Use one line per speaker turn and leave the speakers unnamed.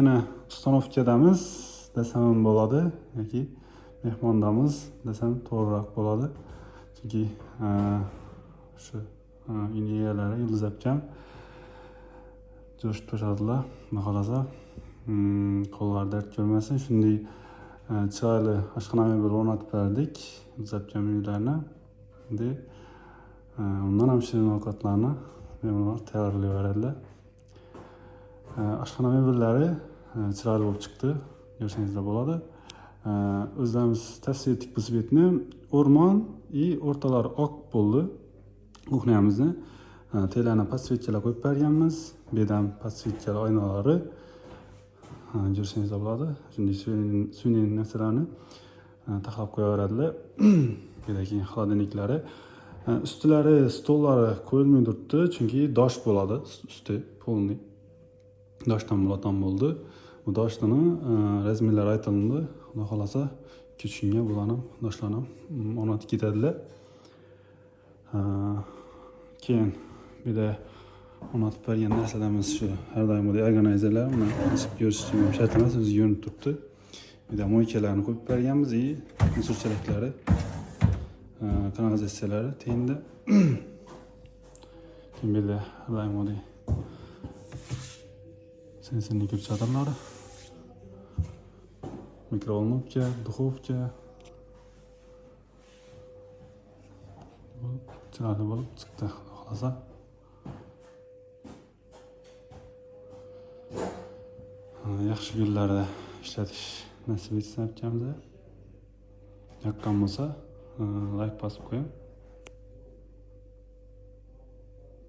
Yana ustanovkadamiz desam ham bo'ladi yoki mehmondamiz desam to'g'riroq bo'ladi. Chunki shu iniyalari Yulduz akam jo'shib to'shadilar. Xudo xolasa qo'llari dard ko'rmasin. Shunday chiroyli oshxona bir o'rnatib berdik Yulduz akam uylarini. Endi undan ham shirin ovqatlarni bemalol tayyorlayveradilar. Oshxona mebellari chiroyli bo'lib chiqdi. Ko'rsangizlar bo'ladi. O'zlarimiz tavsiya etdik bu svetni. O'rmon o'rtalari oq bo'ldi. Kuxnyamizni telani podsvetkalar qo'yib berganmiz. Bu yerdan podsvetkali oynalari ko'rsangizlar bo'ladi. Shunday sun'iy narsalarni taxlab qo'yaveradilar. Bu yerdagi xolodilniklari. Ustilari, stollari qo'yilmay turibdi, chunki dosh bo'ladi, usti polni. Doshdan bo'latan bo'ldi. Bu doshni razmerlari aytildi. Xudo xolasa 2-3 kunga bularni doshlarni o'rnatib ketadilar. Keyin bir de o'rnatib bergan narsalarimiz shu har doimgidek organizerlar. Buni ochib ko'rish uchun shart emas, o'zi ko'rinib turibdi. Bir de moykalarni qo'yib berganmiz, musorchalaklari, kanalizatsiyalari tengda. Keyin bir de har doimgidek sensorli ko'p chatirlari, mikrovolnovka, duxovka. Chiroyli bo'lib chiqdi, xohlasa. Yaxshi kunlarda ishlatish nasib etsa akamiz. Yoqqan bo'lsa, like bosib qo'ying.